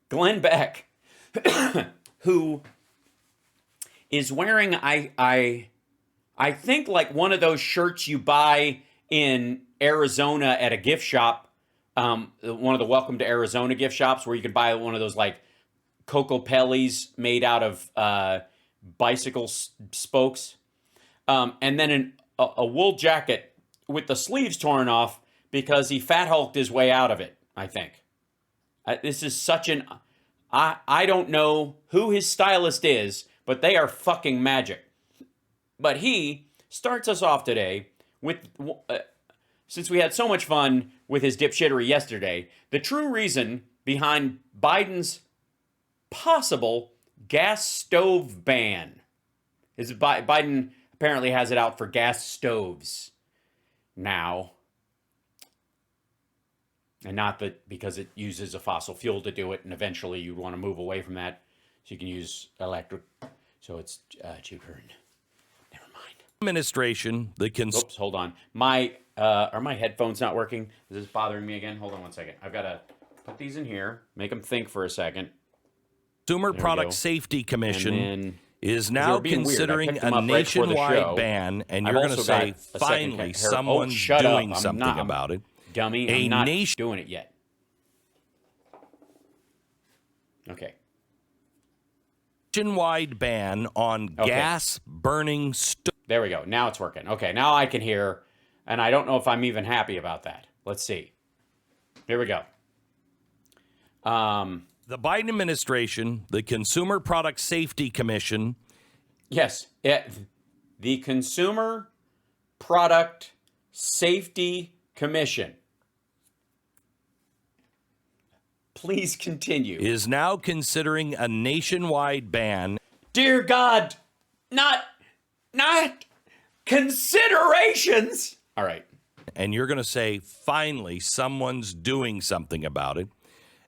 Glenn Beck, who is wearing, I think, like one of those shirts you buy in Arizona at a gift shop, one of the Welcome to Arizona gift shops where you can buy one of those like Coco Pellies made out of bicycle spokes, and then a wool jacket with the sleeves torn off because he fat hulked his way out of it, I think. This is such an... I don't know who his stylist is, but they are fucking magic. But he starts us off today with, since we had so much fun with his dipshittery yesterday, the true reason behind Biden's possible gas stove ban. Biden apparently has it out for gas stoves now. And not that because it uses a fossil fuel to do it, and eventually you want to move away from that so you can use electric, so it's cheaper. And never mind. Administration, Oops, hold on. Are my headphones not working? Is this bothering me again? Hold on one second. I've got to put these in here, make them think for a second. Consumer Product Safety Commission is now considering a nationwide ban, and you're going to say, finally, someone's doing something about it. Dummy, I'm not doing it yet. Okay. Nationwide ban on gas burning stoves. There we go. Now it's working. Okay, now I can hear, and I don't know if I'm even happy about that. Let's see. Here we go. The Biden administration, the Consumer Product Safety Commission. Yes, the Consumer Product Safety Commission. Please continue. Is now considering a nationwide ban. Dear God, not considerations. All right. And you're going to say, finally, someone's doing something about it.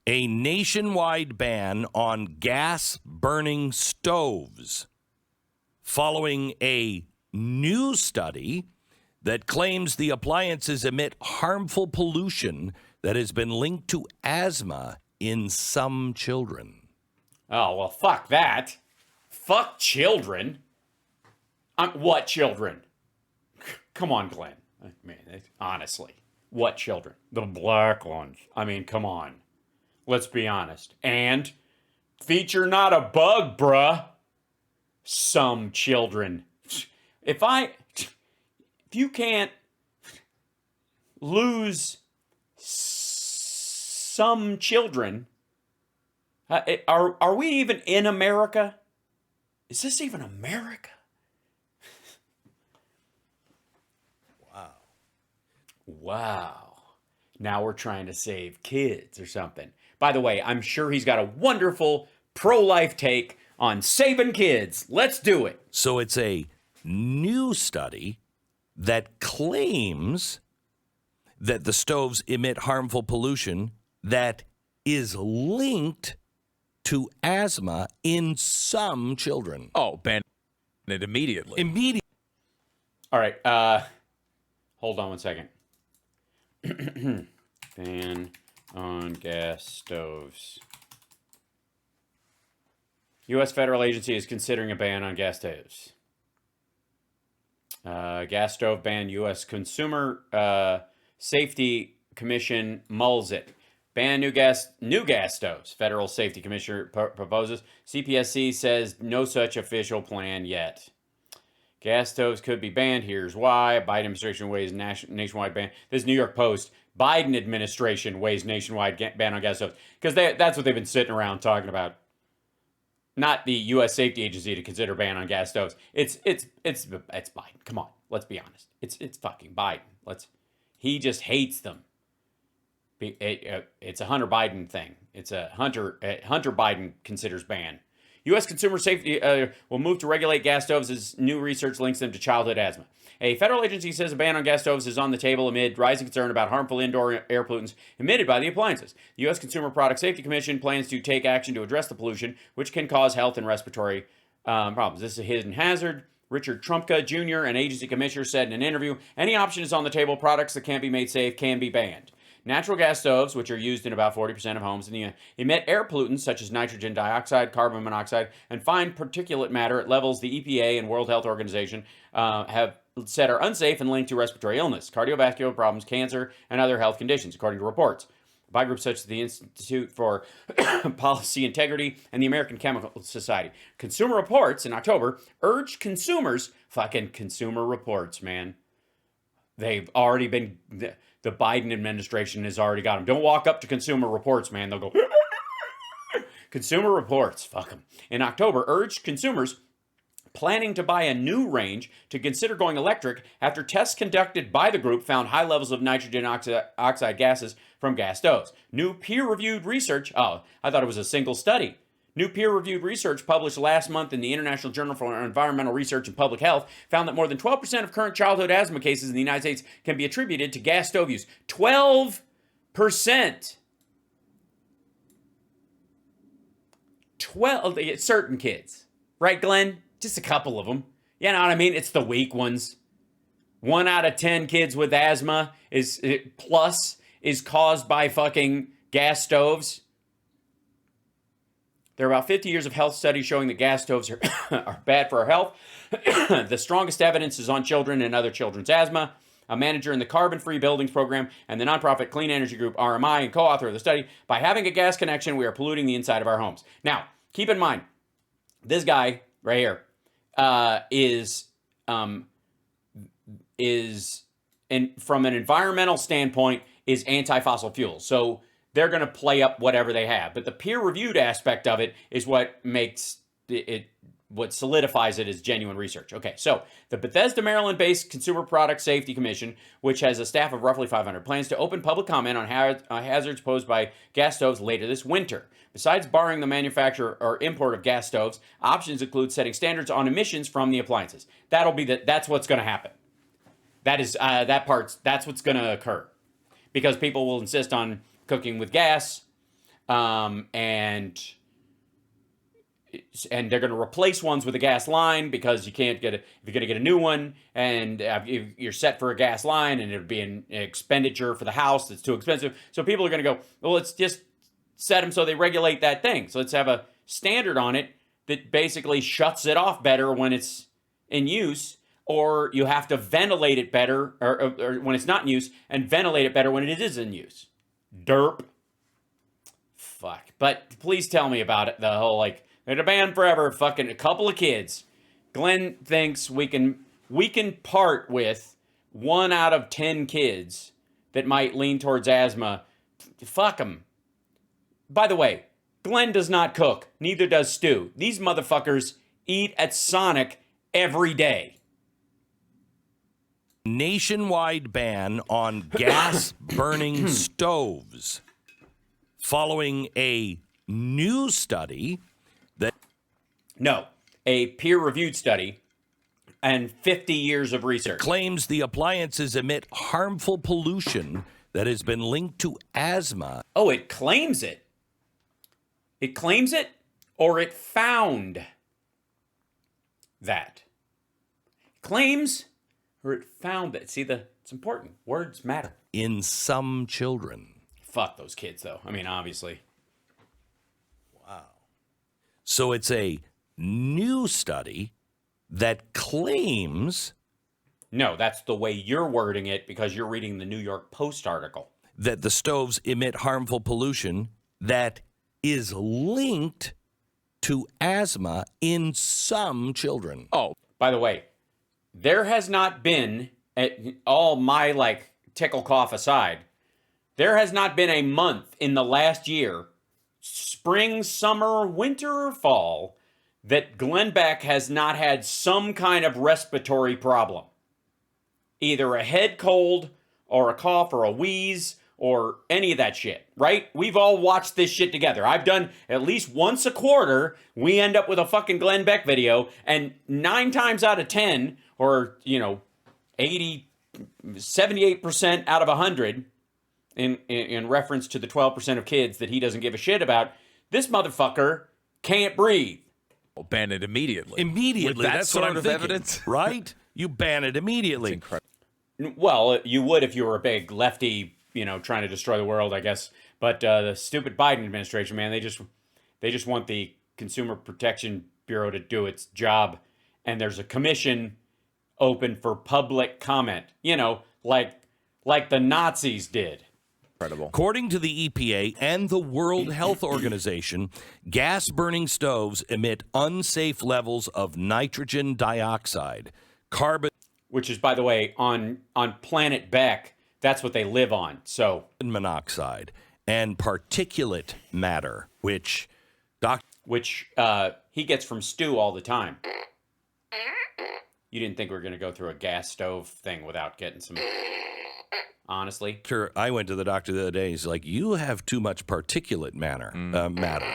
A nationwide ban on gas burning stoves following a new study that claims the appliances emit harmful pollution that has been linked to asthma in some children. Oh, well, fuck that. Fuck children. What children? Come on, Glenn. I mean, honestly, what children? The black ones. I mean, come on. Let's be honest. And feature not a bug, bruh. Some children. If you can't lose some children, are we even in America? Is this even America? Wow. Now we're trying to save kids or something. By the way, I'm sure he's got a wonderful pro-life take on saving kids. Let's do it. So it's a new study that claims that the stoves emit harmful pollution that is linked to asthma in some children. Oh, ban it immediately. All right. Hold on one second. Ban on gas stoves. U.S. federal agency is considering a ban on gas stoves. Gas stove ban. U.S. Consumer Safety Commission mulls it. Ban new gas stoves. Federal Safety Commissioner proposes. CPSC says no such official plan yet. Gas stoves could be banned. Here's why. Biden administration weighs nationwide ban. This is New York Post. Biden administration weighs nationwide ban on gas stoves. Because that's what they've been sitting around talking about. Not the U.S. Safety Agency to consider ban on gas stoves. It's Biden. Come on, let's be honest. It's fucking Biden. He just hates them. It's a Hunter Biden thing. It's a Hunter Biden considers ban. U.S. Consumer Safety will move to regulate gas stoves as new research links them to childhood asthma. A federal agency says a ban on gas stoves is on the table amid rising concern about harmful indoor air pollutants emitted by the appliances. The U.S. Consumer Product Safety Commission plans to take action to address the pollution, which can cause health and respiratory problems. This is a hidden hazard. Richard Trumpka Jr., an agency commissioner, said in an interview, any option is on the table. Products that can't be made safe can be banned. Natural gas stoves, which are used in about 40% of homes in the U.S., emit air pollutants such as nitrogen dioxide, carbon monoxide, and fine particulate matter at levels the EPA and World Health Organization have said are unsafe and linked to respiratory illness, cardiovascular problems, cancer, and other health conditions, according to reports by groups such as the Institute for Policy Integrity and the American Chemical Society. Consumer Reports in October urged consumers, fucking Consumer Reports, man. They've already been, the Biden administration has already got them. Don't walk up to Consumer Reports, man. They'll go, Consumer Reports, fuck them. In October, urged consumers planning to buy a new range to consider going electric after tests conducted by the group found high levels of nitrogen oxide gases from gas stoves. New peer-reviewed research, I thought it was a single study. New peer-reviewed research published last month in the International Journal for Environmental Research and Public Health found that more than 12% of current childhood asthma cases in the United States can be attributed to gas stove use. 12%. 12, certain kids. Right, Glenn? Just a couple of them. You know what I mean? It's the weak ones. 1 out of 10 kids with asthma is caused by fucking gas stoves. There are about 50 years of health studies showing that gas stoves are bad for our health. The strongest evidence is on children and other children's asthma. A manager in the Carbon Free Buildings Program and the nonprofit Clean Energy Group, RMI, and co-author of the study, by having a gas connection, we are polluting the inside of our homes. Now, keep in mind, this guy right here is from an environmental standpoint, is anti-fossil fuels. So they're going to play up whatever they have. But the peer-reviewed aspect of it is what makes what solidifies it as genuine research. Okay, so the Bethesda, Maryland-based Consumer Product Safety Commission, which has a staff of roughly 500, plans to open public comment on hazards posed by gas stoves later this winter. Besides barring the manufacture or import of gas stoves, options include setting standards on emissions from the appliances. That's what's going to happen. That's what's going to occur. Because people will insist on cooking with gas, and they're going to replace ones with a gas line because you can't get if you're going to get a new one, and you're set for a gas line, and it would be an expenditure for the house that's too expensive. So people are going to go, well, let's just set them so they regulate that thing. So let's have a standard on it that basically shuts it off better when it's in use, or you have to ventilate it better or when it's not in use, and ventilate it better when it is in use. Derp. Fuck. But please tell me about it. The whole, they're banned forever. Fucking a couple of kids. Glenn thinks we can part with 1 out of 10 kids that might lean towards asthma. Fuck them. By the way, Glenn does not cook. Neither does Stu. These motherfuckers eat at Sonic every day. Nationwide ban on gas burning stoves following a new study that... No, a peer-reviewed study and 50 years of research claims the appliances emit harmful pollution that has been linked to asthma. Oh, it claims it. It claims it, or it found that. Claims, or it found that. See, it's important. Words matter. In some children. Fuck those kids, though. I mean, obviously. Wow. So it's a new study that claims... No, that's the way you're wording it because you're reading the New York Post article. That the stoves emit harmful pollution that is linked to asthma in some children. Oh, by the way, there has not been, all my tickle cough aside, there has not been a month in the last year, spring, summer, winter, or fall, that Glenn Beck has not had some kind of respiratory problem. Either a head cold or a cough or a wheeze or any of that shit, right? We've all watched this shit together. I've done at least once a quarter, we end up with a fucking Glenn Beck video, and 9 times out of 10, or, 78% out of 100, in reference to the 12% of kids that he doesn't give a shit about, this motherfucker can't breathe. Ban it immediately. Immediately. With that That's sort what I'm of thinking, evidence? right? You ban it immediately. Incredible. Well, you would if you were a big lefty trying to destroy the world, I guess. But the stupid Biden administration, man, they just want the Consumer Protection Bureau to do its job, and there's a commission open for public comment. Like the Nazis did. Incredible. According to the EPA and the World Health Organization, gas-burning stoves emit unsafe levels of nitrogen dioxide, carbon Which is, by the way, on planet Beck, that's what they live on. So, monoxide, and particulate matter, which he gets from Stu all the time. You didn't think we were going to go through a gas stove thing without getting some... Honestly. I went to the doctor the other day. He's like, you have too much particulate matter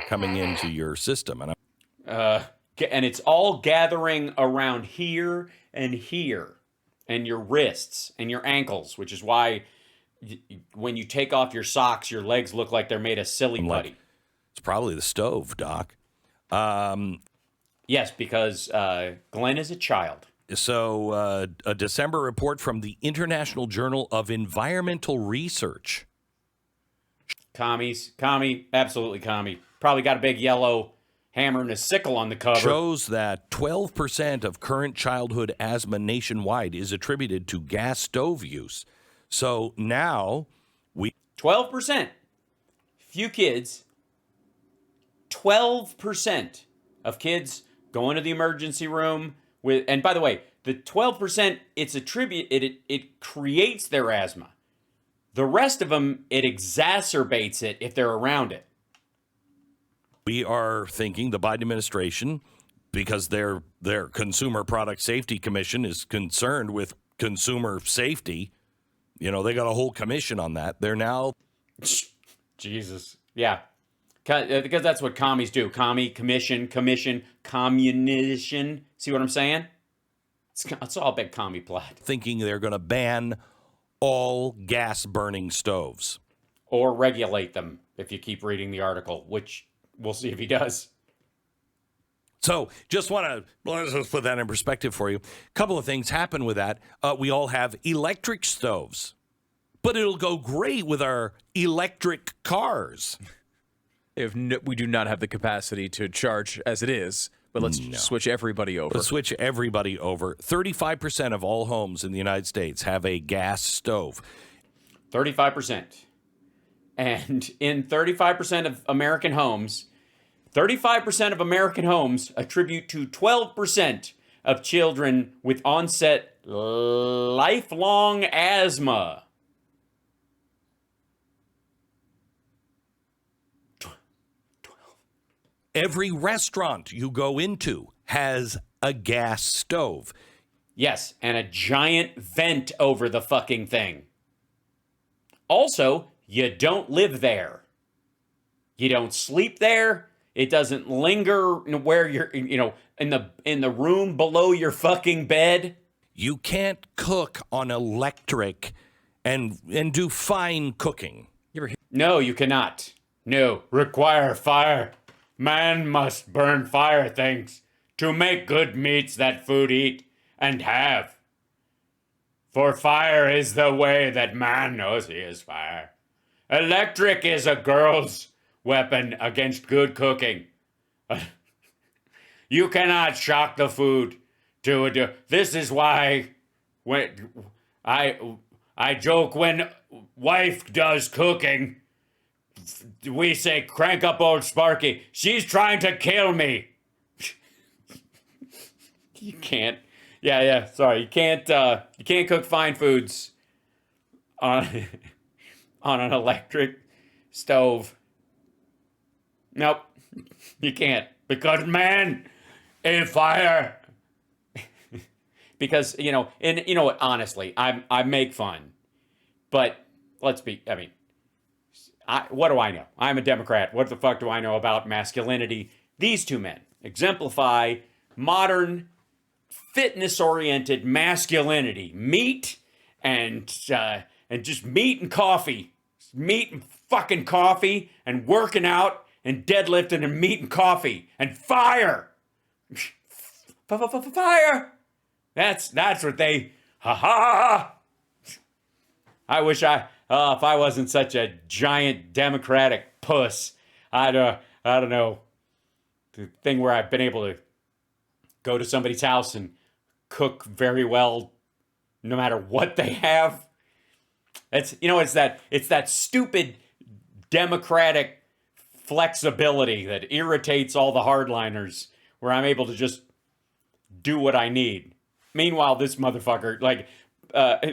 coming into your system. And and it's all gathering around here and your wrists and your ankles, which is why when you take off your socks, your legs look like they're made of silly putty. It's probably the stove, Doc. Yes, because Glenn is a child. So a December report from the International Journal of Environmental Research. Absolutely commie. Probably got a big yellow hammer and a sickle on the cover. Shows that 12% of current childhood asthma nationwide is attributed to gas stove use. So now 12%. Few kids. 12% of kids going to the emergency room. And by the way, the 12%, it creates their asthma. The rest of them, it exacerbates it if they're around it. We are thinking the Biden administration, because their Consumer Product Safety Commission is concerned with consumer safety. They got a whole commission on that. They're now... Jesus. Yeah. Because that's what commies do. Commission, communition. See what I'm saying? It's all a big commie plot. Thinking they're going to ban all gas-burning stoves. Or regulate them, if you keep reading the article, which we'll see if he does. So let's just put that in perspective for you. A couple of things happen with that. We all have electric stoves, but it'll go great with our electric cars. We do not have the capacity to charge as it is, but let's switch everybody over. Let's switch everybody over. 35% of all homes in the United States have a gas stove. 35%. And in 35% of American homes, 35% of American homes attribute to 12% of children with onset lifelong asthma. Every restaurant you go into has a gas stove. Yes, and a giant vent over the fucking thing. Also, you don't live there. You don't sleep there. It doesn't linger where you're, in the room below your fucking bed. You can't cook on electric and do fine cooking. No, you cannot. No, require fire. Man must burn fire things to make good meats that food eat and have. For fire is the way that man knows he is fire. Electric is a girl's weapon against good cooking. You cannot shock the food to a... This is why when I joke when wife does cooking, we say, crank up old Sparky. She's trying to kill me. You can't. Yeah. Sorry, you can't cook fine foods on an electric stove. Nope, you can't, because man, in fire. Because honestly, I make fun, but let's be. I mean. What do I know? I'm a Democrat. What the fuck do I know about masculinity? These two men exemplify modern, fitness-oriented masculinity. Meat and just meat and coffee. Meat and fucking coffee and working out and deadlifting and meat and coffee and fire. Fire. That's what they... Ha ha. I wish if I wasn't such a giant Democratic puss, I don't know, the thing where I've been able to go to somebody's house and cook very well, no matter what they have. It's that stupid Democratic flexibility that irritates all the hardliners, where I'm able to just do what I need. Meanwhile, this motherfucker, like,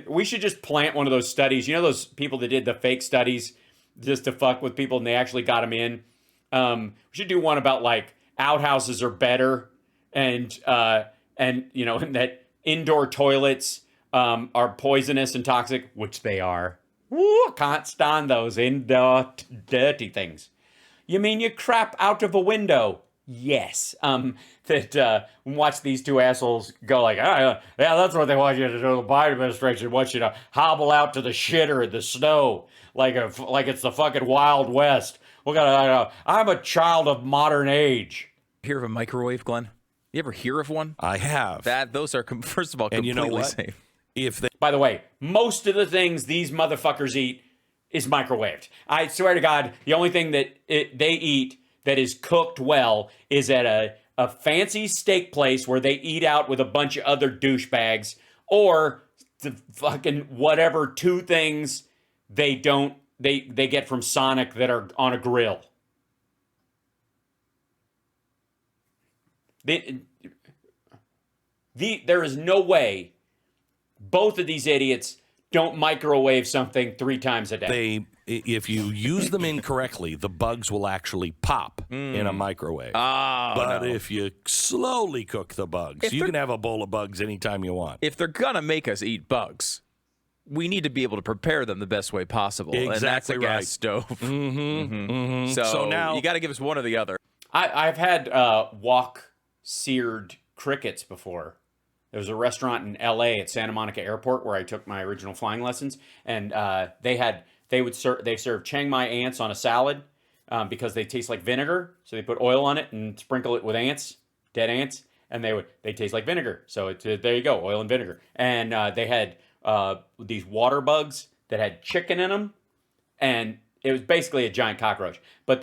we should just plant one of those studies. You know those people that did the fake studies just to fuck with people and they actually got them in? We should do one about, like, outhouses are better and you know, and that indoor toilets are poisonous and toxic, which they are. Woo, can't stand those indoor dirty things. You mean you crap out of a window? Yes. Watch these two assholes go like, yeah, that's what they want you to do. The Biden administration wants you to hobble out to the shitter in the snow like it's the fucking Wild West. I'm a child of modern age. Hear of a microwave, Glenn? You ever hear of one? I have. Those are, first of all, and completely you know what? safe. By the way, most of the things these motherfuckers eat is microwaved. I swear to God, the only thing that they eat that is cooked well is at a fancy steak place where they eat out with a bunch of other douchebags, or the fucking whatever two things they get from Sonic that are on a grill. There is no way both of these idiots don't microwave something 3 times a day. If you use them incorrectly, the bugs will actually pop in a microwave. But if you slowly cook the bugs, you can have a bowl of bugs anytime you want. If they're going to make us eat bugs, we need to be able to prepare them the best way possible. Exactly, and that's a gas right. stove. So now you got to give us one or the other. I've had wok seared crickets before. There was a restaurant in L.A. at Santa Monica Airport where I took my original flying lessons, and they serve Chiang Mai ants on a salad because they taste like vinegar. So they put oil on it and sprinkle it with ants, dead ants, and they taste like vinegar. So there you go, oil and vinegar. And they had these water bugs that had chicken in them, and it was basically a giant cockroach. But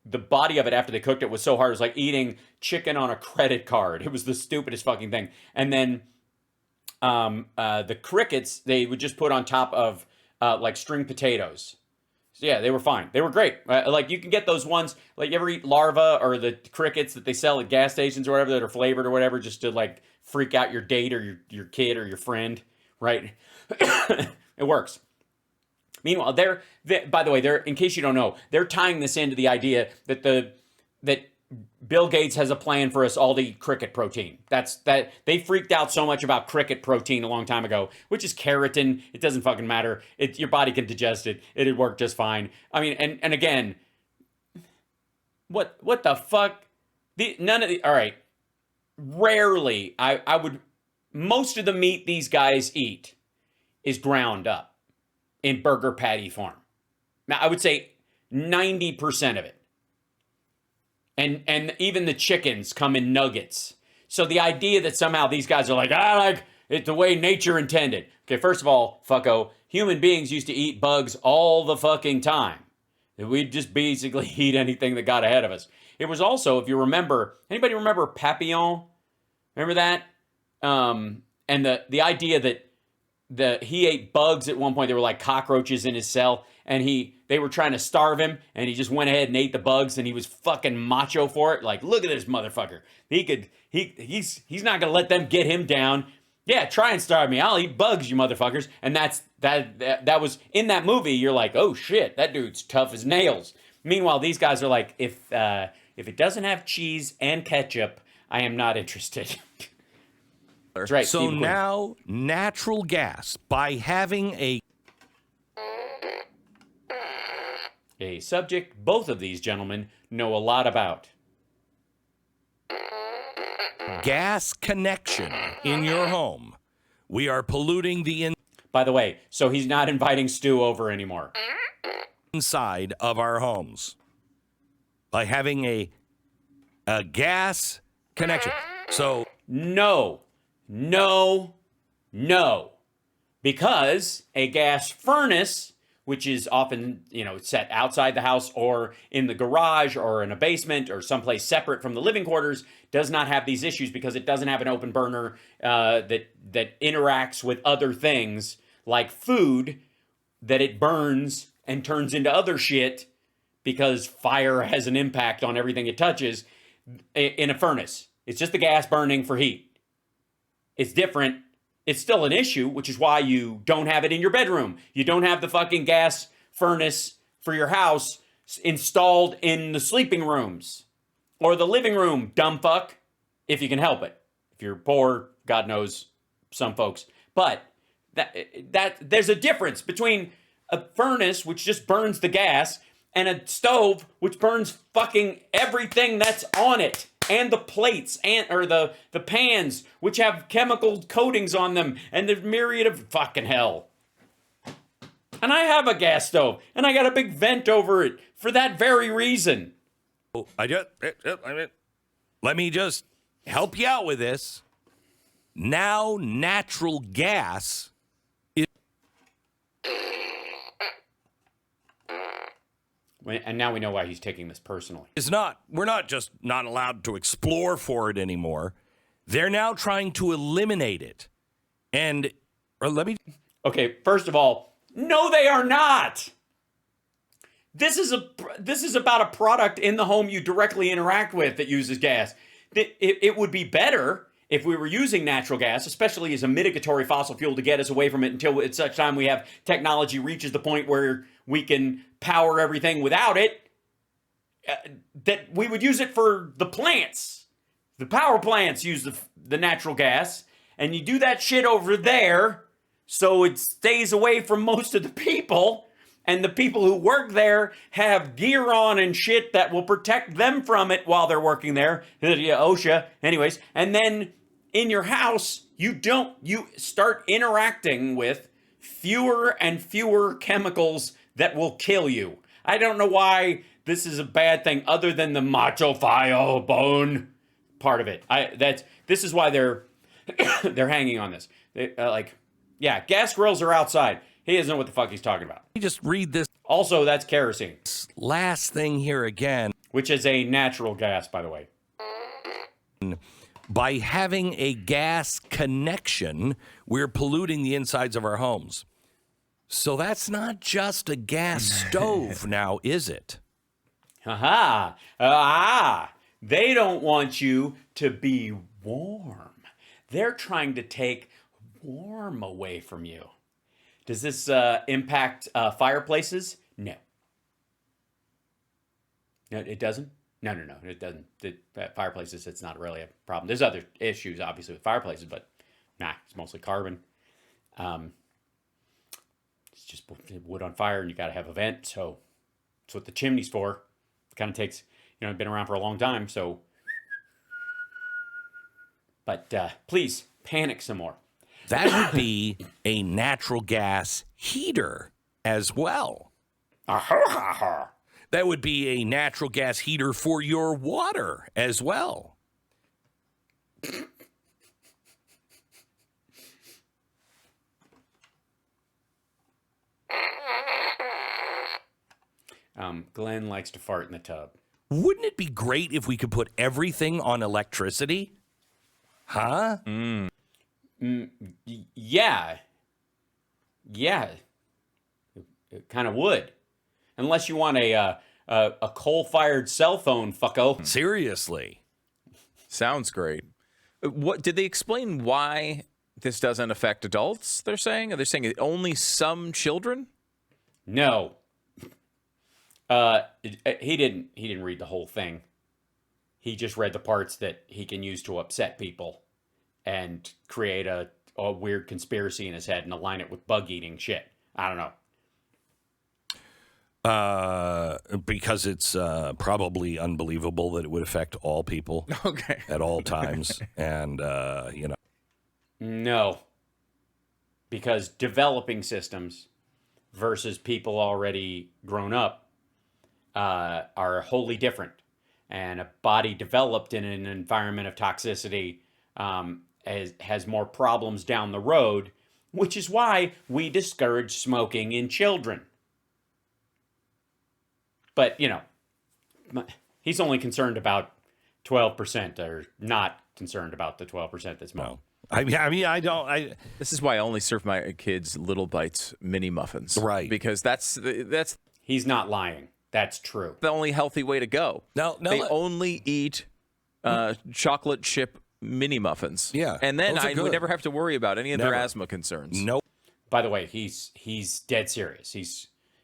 the body of it after they cooked it was so hard, it was like eating chicken on a credit card. It was the stupidest fucking thing. And then the crickets, they would just put on top of like string potatoes. So yeah, they were fine. They were great. Like you can get those ones, like you ever eat larva or the crickets that they sell at gas stations or whatever that are flavored or whatever, just to like freak out your date or your kid or your friend, right? It works. Meanwhile, by the way, in case you don't know, they're tying this into the idea that that Bill Gates has a plan for us all to eat cricket protein. That they freaked out so much about cricket protein a long time ago, which is keratin. It doesn't fucking matter. Your body can digest it. It'd work just fine. I mean, and again, what the fuck? All right. Rarely, I would, most of the meat these guys eat is ground up in burger patty form. Now, I would say 90% of it. And even the chickens come in nuggets. So the idea that somehow these guys are like it's the way nature intended. Okay, first of all, fucko, human beings used to eat bugs all the fucking time. We'd just basically eat anything that got ahead of us. It was also, if you remember, anybody remember Papillon? Remember that? And the idea that he ate bugs at one point. They were like cockroaches in his cell, and they were trying to starve him, and he just went ahead and ate the bugs, and he was fucking macho for it. Like, look at this motherfucker. He's not gonna let them get him down. Yeah, try and starve me. I'll eat bugs, you motherfuckers. And that was in that movie. You're like, oh shit, that dude's tough as nails. Meanwhile, these guys are like, if it doesn't have cheese and ketchup, I am not interested. That's right. So now, natural gas, by having a subject both of these gentlemen know a lot about. Gas connection in your home, we are polluting the By the way, so he's not inviting Stu over anymore. inside of our homes by having a gas connection. So No. because a gas furnace, which is often, set outside the house or in the garage or in a basement or someplace separate from the living quarters, does not have these issues because it doesn't have an open burner that interacts with other things like food that it burns and turns into other shit because fire has an impact on everything it touches in a furnace. It's just the gas burning for heat. It's different. It's still an issue, which is why you don't have it in your bedroom. You don't have the fucking gas furnace for your house installed in the sleeping rooms or the living room, dumb fuck, if you can help it. If you're poor, God knows some folks. But that there's a difference between a furnace, which just burns the gas, and a stove, which burns fucking everything that's on it. And the plates, or the pans, which have chemical coatings on them, and the myriad of fucking hell. And I have a gas stove, and I got a big vent over it for that very reason. Let me just help you out with this. Now, natural gas is. And now we know why he's taking this personally. We're not just not allowed to explore for it anymore. They're now trying to eliminate it. Okay, first of all, no, they are not. This is about a product in the home you directly interact with that uses gas. It would be better if we were using natural gas, especially as a mitigatory fossil fuel to get us away from it until at such time we have technology reaches the point where we can power everything without it, that we would use it for the plants. The power plants use the natural gas, and you do that shit over there so it stays away from most of the people, and the people who work there have gear on and shit that will protect them from it while they're working there. OSHA, anyways. And then in your house, you start interacting with fewer and fewer chemicals that will kill you. I don't know why this is a bad thing other than the macho bone part of it. This is why they're hanging on this. Gas grills are outside. He doesn't know what the fuck he's talking about. Let me just read this Also, that's kerosene, last thing here again. which is a natural gas, by the way. By having a gas connection, we're polluting the insides of our homes. So that's not just a gas stove now, is it? They don't want you to be warm. They're trying to take warm away from you. Does this impact fireplaces? No. No, it doesn't? No, it doesn't. Fireplaces, it's not really a problem. There's other issues, obviously, with fireplaces, but it's mostly carbon. It's just wood on fire, and you got to have a vent, so that's what the chimney's for. It kind of takes, been around for a long time, so. But please, panic some more. That would be a natural gas heater as well. That would be a natural gas heater for your water as well. Glenn likes to fart in the tub. Wouldn't it be great if we could put everything on electricity? Huh? Yeah. It kind of would. Unless you want a coal-fired cell phone, fucko. Seriously. Sounds great. What did they explain why this doesn't affect adults? They're saying? Are they saying only some children? No. He didn't read the whole thing. He just read the parts that he can use to upset people and create a weird conspiracy in his head and align it with bug eating shit. I don't know. Because it's probably unbelievable that it would affect all people at all times. And, No. Because developing systems versus people already grown up are wholly different. And a body developed in an environment of toxicity has more problems down the road which is why we discourage smoking in children. But, he's only concerned about 12%, or not concerned about the 12% that smoke. No. I don't. This is why I only serve my kids Little Bites mini muffins. Right. Because that's He's not lying. That's true. the only healthy way to go. No, They only eat chocolate chip mini muffins. Yeah, And then those are I good. would never have to worry about any of their Never. asthma concerns. Nope. By the way, he's dead serious.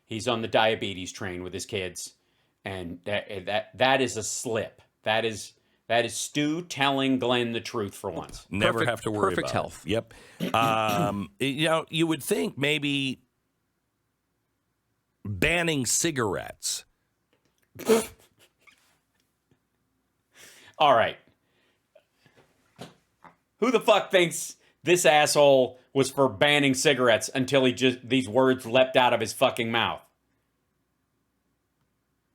He's on the diabetes train with his kids, and that is a slip. That is Stu telling Glenn the truth for once. Never Perfect- have to worry perfect about health. It. Yep. You would think maybe banning cigarettes. All right. Who the fuck thinks this asshole was for banning cigarettes until these words leapt out of his fucking mouth?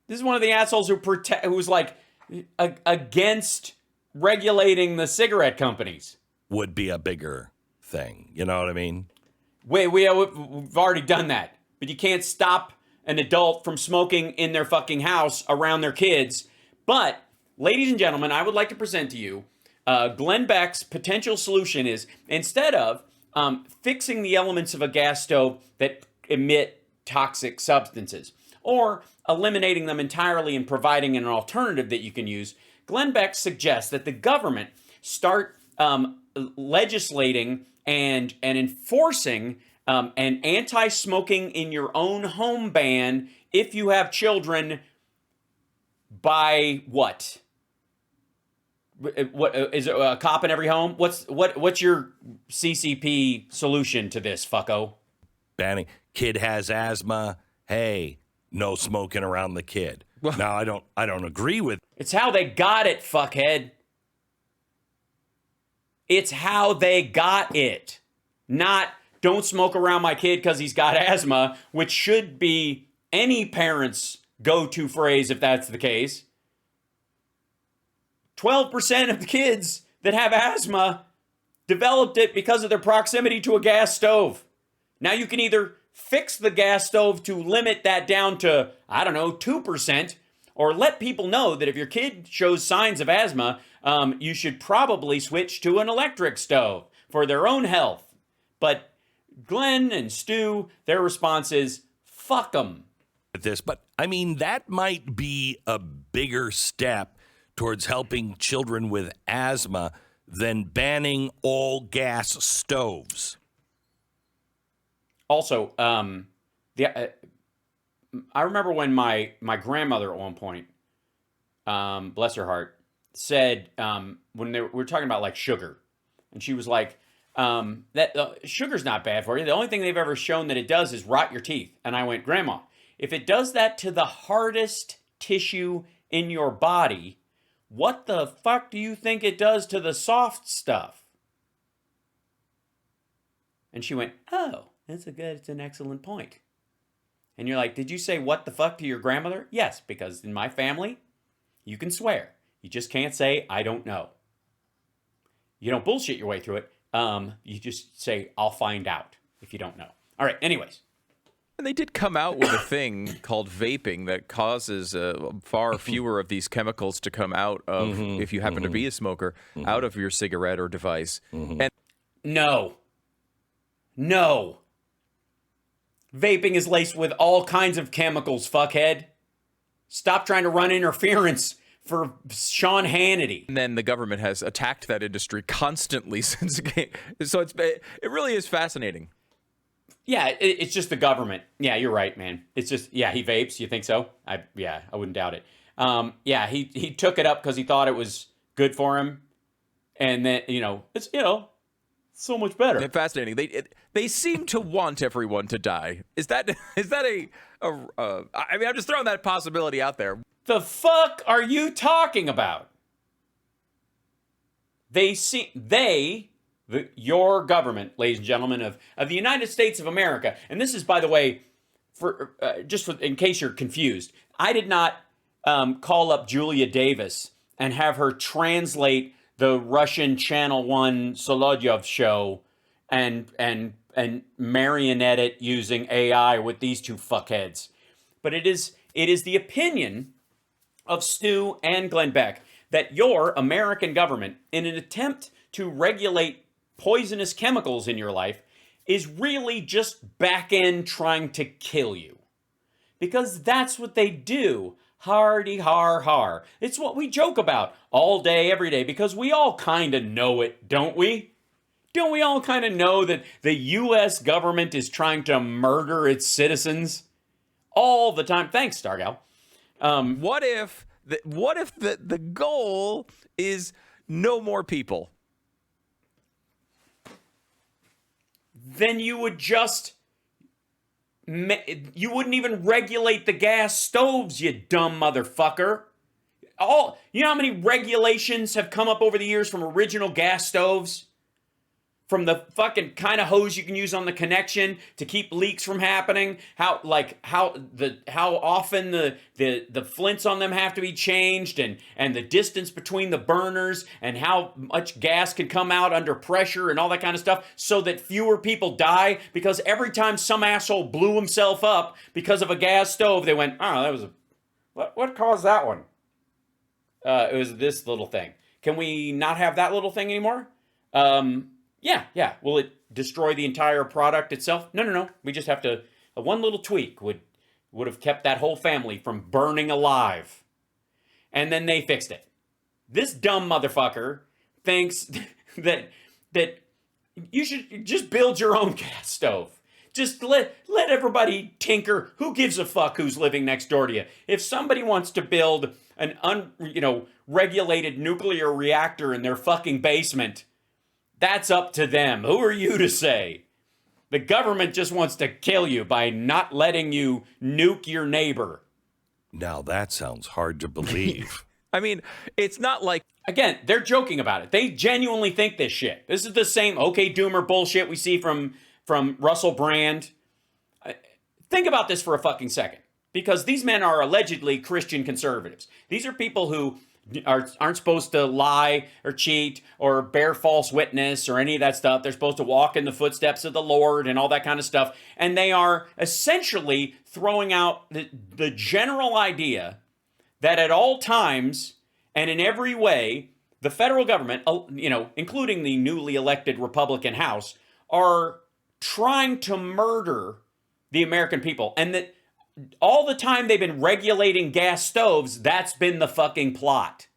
This is one of the assholes who's like against regulating the cigarette companies. Would be a bigger thing. You know what I mean? We've already done that. But you can't stop an adult from smoking in their fucking house around their kids. But, ladies and gentlemen, I would like to present to you Glenn Beck's potential solution is, instead of fixing the elements of a gas stove that emit toxic substances, or eliminating them entirely and providing an alternative that you can use, Glenn Beck suggests that the government start legislating and enforcing an anti-smoking in your own home ban if you have children by what? What is it, a cop in every home? What's your CCP solution to this, fucko? Banning. Kid has asthma. Hey, no smoking around the kid. Now I don't agree with. It's how they got it, fuckhead. It's how they got it. Not don't smoke around my kid because he's got asthma, which should be any parent's go-to phrase if that's the case. 12% of the kids that have asthma developed it because of their proximity to a gas stove. Now you can either fix the gas stove to limit that down to, 2%, or let people know that if your kid shows signs of asthma, you should probably switch to an electric stove for their own health. But Glenn and Stu, their response is, fuck them. This, but I mean, that might be a bigger step towards helping children with asthma than banning all gas stoves. Also, I remember when my grandmother at one point, bless her heart, said when we were talking about like sugar, and she was like, that sugar's not bad for you. The only thing they've ever shown that it does is rot your teeth. And I went, Grandma, if it does that to the hardest tissue in your body, what the fuck do you think it does to the soft stuff? And she went, oh, it's an excellent point. And you're like, did you say what the fuck to your grandmother? Yes, because in my family, you can swear. You just can't say, I don't know. You don't bullshit your way through it. You just say, I'll find out if you don't know. All right, anyways. And they did come out with a thing called vaping that causes far fewer of these chemicals to come out of, if you happen to be a smoker, out of your cigarette or device. And No. Vaping is laced with all kinds of chemicals, fuckhead. Stop trying to run interference for Sean Hannity. then the government has attacked that industry constantly since it came. So it really is fascinating. Yeah, it's just the government. Yeah, you're right, man. It's just, yeah, he vapes. You think so? I wouldn't doubt it. Yeah, he took it up because he thought it was good for him. And then, it's, so much better. They're fascinating. They seem to want everyone to die. Is that I mean, I'm just throwing that possibility out there. The fuck are you talking about? Your government, ladies and gentlemen, of the United States of America, and this is, by the way, in case you're confused, I did not call up Julia Davis and have her translate the Russian Channel 1 Solovyov show and marionette it using AI with these two fuckheads. But it is the opinion of Stu and Glenn Beck that your American government, in an attempt to regulate poisonous chemicals in your life, is really just back end trying to kill you. Because that's what they do. Hardy har har. It's what we joke about all day, every day, because we all kind of know it, don't we? Don't we all kind of know that the U.S. government is trying to murder its citizens all the time? Thanks, Stargal. What if the goal is no more people? Then you would just... You wouldn't even regulate the gas stoves, you dumb motherfucker. You know how many regulations have come up over the years from original gas stoves? From the fucking kind of hose you can use on the connection to keep leaks from happening, how often the flints on them have to be changed, and the distance between the burners, and how much gas can come out under pressure and all that kind of stuff, so that fewer people die. Because every time some asshole blew himself up because of a gas stove, they went, oh, that was what caused that one? It was this little thing. Can we not have that little thing anymore? Yeah. Will it destroy the entire product itself? No. We just have to... one little tweak would have kept that whole family from burning alive. And then they fixed it. This dumb motherfucker thinks that you should just build your own gas stove. Just let everybody tinker. Who gives a fuck who's living next door to you? If somebody wants to build an regulated nuclear reactor in their fucking basement, that's up to them. Who are you to say? The government just wants to kill you by not letting you nuke your neighbor. Now that sounds hard to believe. I mean, it's not like... Again, they're joking about it. They genuinely think this shit. This is the same okay doomer bullshit we see from Russell Brand. Think about this for a fucking second. Because these men are allegedly Christian conservatives. These are people who aren't supposed to lie or cheat or bear false witness or any of that stuff. They're supposed to walk in the footsteps of the Lord and all that kind of stuff. And they are essentially throwing out the general idea that at all times and in every way, the federal government, including the newly elected Republican House, are trying to murder the American people. And that all the time they've been regulating gas stoves, that's been the fucking plot.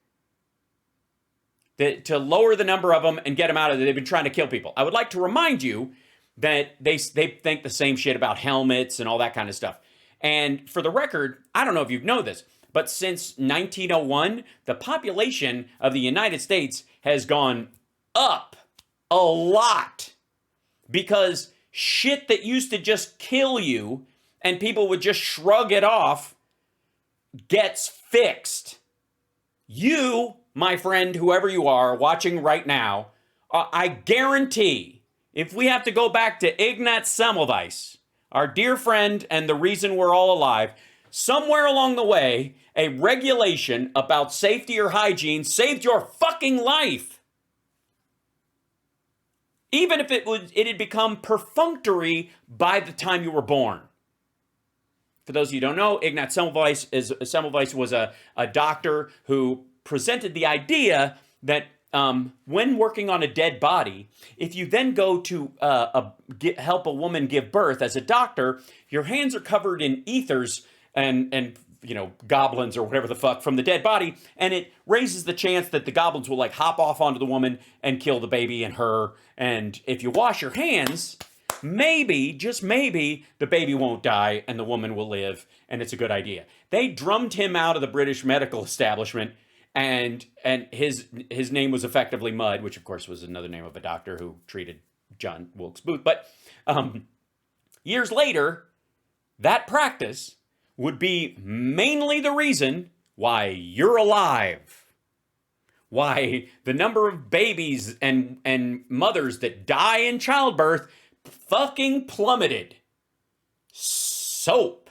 To lower the number of them and get them out of there. They've been trying to kill people. I would like to remind you that they think the same shit about helmets and all that kind of stuff. And for the record, I don't know if you know this, but since 1901, the population of the United States has gone up a lot. Because shit that used to just kill you and people would just shrug it off, gets fixed. You, my friend, whoever you are watching right now, I guarantee, if we have to go back to Ignaz Semmelweis, our dear friend and the reason we're all alive, somewhere along the way, a regulation about safety or hygiene saved your fucking life. Even if it had become perfunctory by the time you were born. For those of you who don't know, Ignaz Semmelweis was a doctor who presented the idea that when working on a dead body, if you then go to help a woman give birth as a doctor, your hands are covered in ethers and goblins or whatever the fuck from the dead body, and it raises the chance that the goblins will hop off onto the woman and kill the baby and her. And if you wash your hands, maybe, just maybe, the baby won't die and the woman will live, and it's a good idea. They drummed him out of the British medical establishment, and his name was effectively Mud, which of course was another name of a doctor who treated John Wilkes Booth. But years later, that practice would be mainly the reason why you're alive. Why the number of babies and mothers that die in childbirth fucking plummeted. Soap.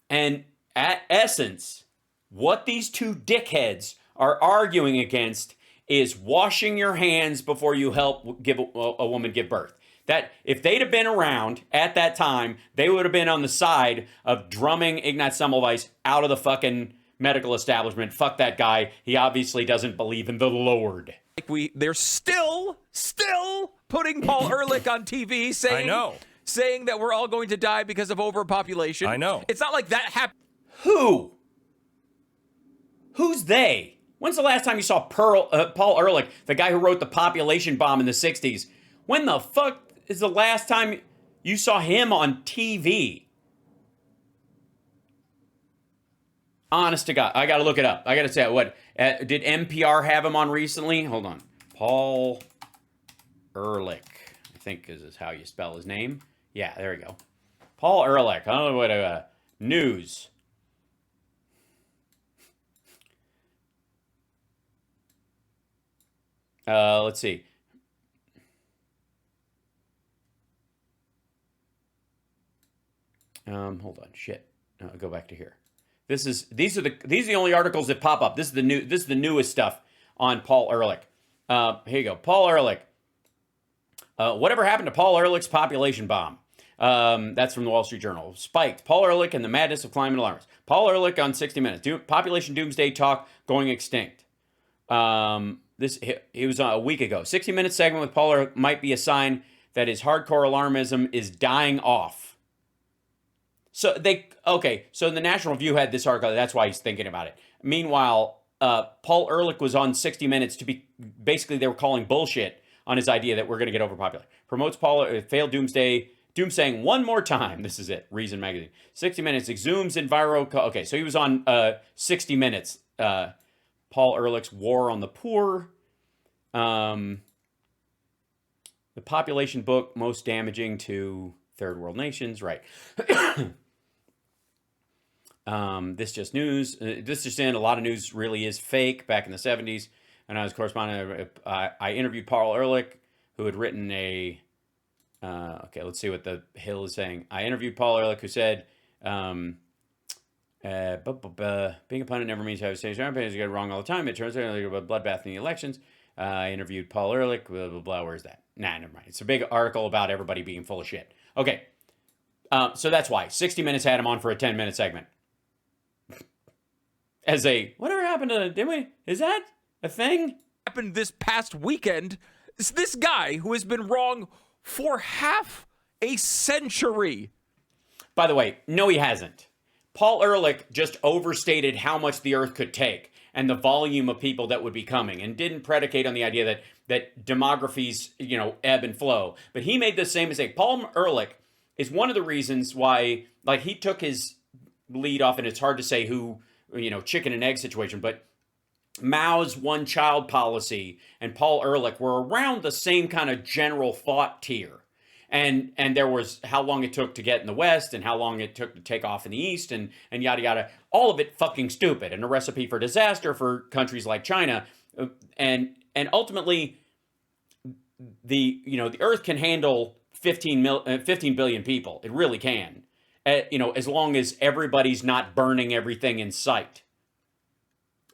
And at essence, what these two dickheads are arguing against is washing your hands before you help give a woman give birth. That if they'd have been around at that time, they would have been on the side of drumming Ignat Semmelweis out of the fucking medical establishment. Fuck that guy. He obviously doesn't believe in the Lord. They're still putting Paul Ehrlich on TV saying that we're all going to die because of overpopulation. I know. It's not like that happened. Who's they? When's the last time you saw Paul Ehrlich, the guy who wrote the population bomb in the 60s? When the fuck is the last time you saw him on TV? Honest to God, I gotta look it up. I gotta say, what did NPR have him on recently? Hold on, Paul Ehrlich, I think is how you spell his name. Yeah, there we go. Paul Ehrlich. I don't know what news. Let's see. Hold on. Shit. I'll go back to here. These are the only articles that pop up. This is the newest stuff on Paul Ehrlich. Here you go. Paul Ehrlich. Whatever happened to Paul Ehrlich's population bomb? That's from the Wall Street Journal. Spiked. Paul Ehrlich and the madness of climate alarmists. Paul Ehrlich on 60 Minutes. Population doomsday talk going extinct. He was a week ago. 60 Minutes segment with Paul Ehrlich might be a sign that his hardcore alarmism is dying off. So the National Review had this article. That's why he's thinking about it. Meanwhile, Paul Ehrlich was on 60 Minutes basically they were calling bullshit on his idea that we're going to get overpopulated. Promotes failed doomsaying one more time. This is it. Reason Magazine. 60 Minutes exhumes enviro. Okay, so he was on 60 Minutes. Paul Ehrlich's War on the Poor. The population book most damaging to third world nations. Right. This just news. This just in. A lot of news really is fake. Back in the 70s, and I was correspondent. I interviewed Paul Ehrlich, who had written a. Okay, let's see what the Hill is saying. I interviewed Paul Ehrlich, who said, being a pundit never means to have a stage. Our opinions get it wrong all the time. It turns out a bloodbath in the elections. I interviewed Paul Ehrlich. Blah, blah, blah. Where's that? Nah, never mind. It's a big article about everybody being full of shit. Okay. So that's why 60 Minutes had him on for a 10-minute segment. Whatever happened to, is that a thing? Happened this past weekend. It's this guy who has been wrong for half a century. By the way, no, he hasn't. Paul Ehrlich just overstated how much the earth could take and the volume of people that would be coming, and didn't predicate on the idea that demographies, ebb and flow. But he made the same mistake. Paul Ehrlich is one of the reasons why, he took his lead off, and it's hard to say who, chicken and egg situation, but Mao's one-child policy and Paul Ehrlich were around the same kind of general thought tier. And there was how long it took to get in the West and how long it took to take off in the East and yada, yada. All of it fucking stupid and a recipe for disaster for countries like China. And ultimately, the Earth can handle 15 billion people. It really can. As long as everybody's not burning everything in sight.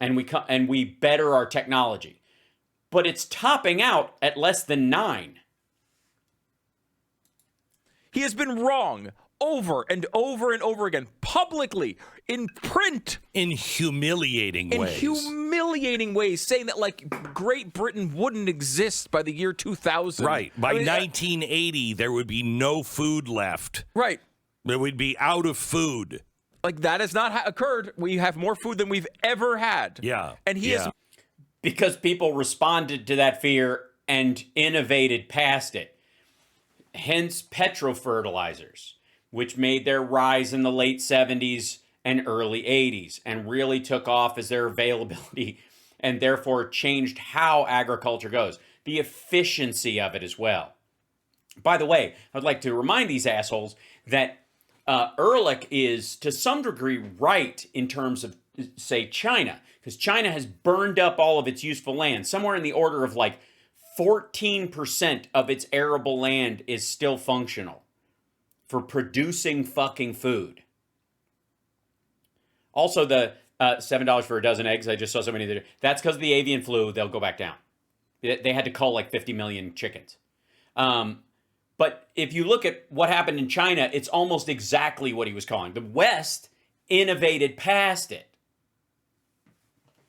And we better our technology. But it's topping out at less than 9. He has been wrong over and over and over again, publicly, in print. In humiliating ways. Saying that, Great Britain wouldn't exist by the year 2000. Right. By 1980, there would be no food left. Right. There would be out of food. That has not occurred. We have more food than we've ever had. Yeah. And he is... Because people responded to that fear and innovated past it. Hence petrofertilizers, which made their rise in the late 70s and early 80s and really took off as their availability and therefore changed how agriculture goes. The efficiency of it as well. By the way, I'd like to remind these assholes that Ehrlich is to some degree right in terms of, say, China, because China has burned up all of its useful land, somewhere in the order of 14% of its arable land is still functional for producing fucking food. Also, $7 for a dozen eggs. I just saw somebody there. That's because of the avian flu. They'll go back down. They had to cull like 50 million chickens. But if you look at what happened in China, it's almost exactly what he was calling. The West innovated past it.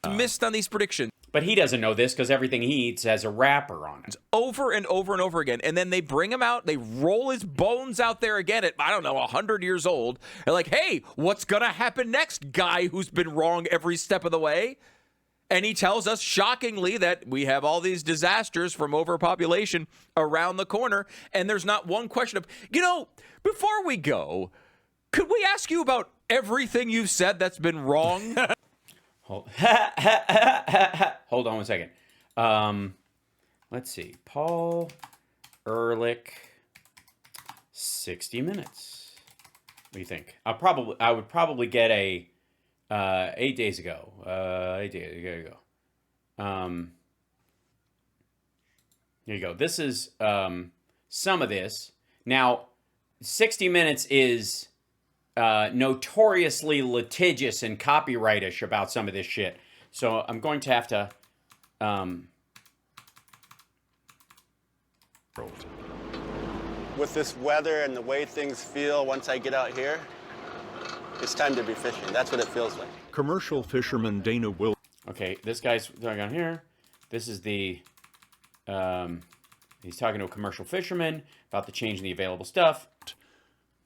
Missed on these predictions. But he doesn't know this because everything he eats has a wrapper on it. Over and over and over again. And then they bring him out, they roll his bones out there again at, I don't know, 100 years old. They're like, hey, what's going to happen next, guy who's been wrong every step of the way? And he tells us, shockingly, that we have all these disasters from overpopulation around the corner. And there's not one question of, before we go, could we ask you about everything you've said that's been wrong? Hold on one second. Let's see. Paul Ehrlich, 60 Minutes. What do you think? I would probably get a 8 days ago. 8 days ago. Here you go. This is some of this. Now, 60 Minutes is notoriously litigious and copyrightish about some of this shit. So I'm going to have to... With this weather and the way things feel once I get out here, it's time to be fishing. That's what it feels like. Commercial fisherman Dana Will. Okay, this guy's talking on here. This is the... he's talking to a commercial fisherman about the change in the available stuff.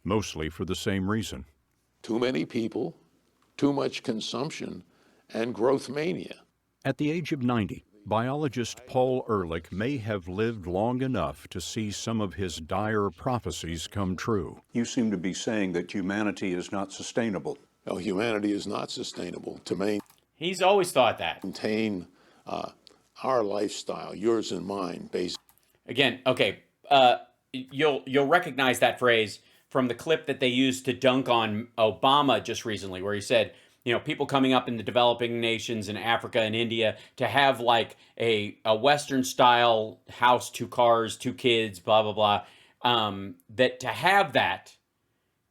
Mostly for the same reason. Too many people, too much consumption, and growth mania. At the age of 90, biologist Paul Ehrlich may have lived long enough to see some of his dire prophecies come true. You seem to be saying that humanity is not sustainable. No, humanity is not sustainable. To He's always thought that. maintain our lifestyle, yours and mine, based. Again, okay, you'll recognize that phrase from the clip that they used to dunk on Obama just recently, where he said, people coming up in the developing nations in Africa and India to have like a Western style house, 2 cars, 2 kids, blah, blah, blah. That to have that,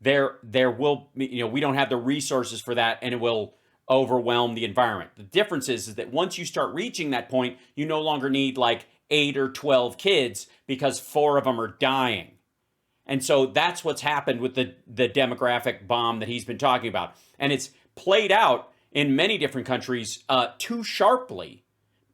there will, we don't have the resources for that, and it will overwhelm the environment. The difference is that once you start reaching that point, you no longer need like 8 or 12 kids because 4 of them are dying. And so that's what's happened with the demographic bomb that he's been talking about. And it's played out in many different countries too sharply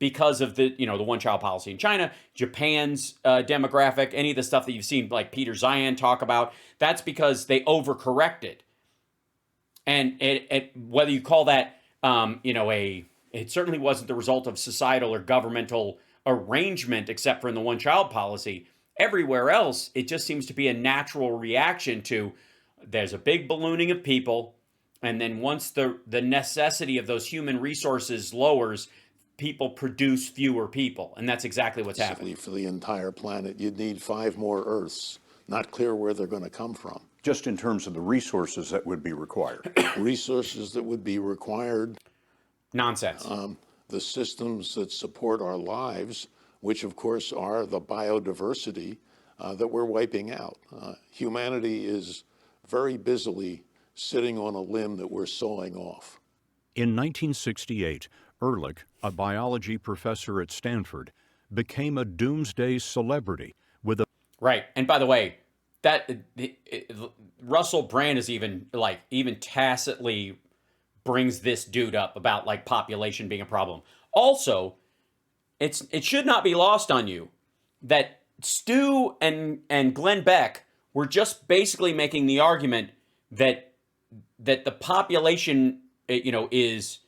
because of the one-child policy in China, Japan's demographic, any of the stuff that you've seen like Peter Zeihan talk about. That's because they overcorrected. And whether you call that, it certainly wasn't the result of societal or governmental arrangement, except for in the one-child policy. Everywhere else, it just seems to be a natural reaction to there's a big ballooning of people, and then once the necessity of those human resources lowers, people produce fewer people, and that's exactly what's happening. For the entire planet, you'd need 5 more Earths. Not clear where they're going to come from. Just in terms of the resources that would be required. Resources that would be required. Nonsense. The systems that support our lives, which of course are the biodiversity that we're wiping out. Humanity is very busily sitting on a limb that we're sawing off. In 1968, Ehrlich, a biology professor at Stanford, became a doomsday celebrity with a... Right. And by the way, Russell Brand is even tacitly brings this dude up about like population being a problem. Also, it should not be lost on you that Stu and Glenn Beck were just basically making the argument that the population, is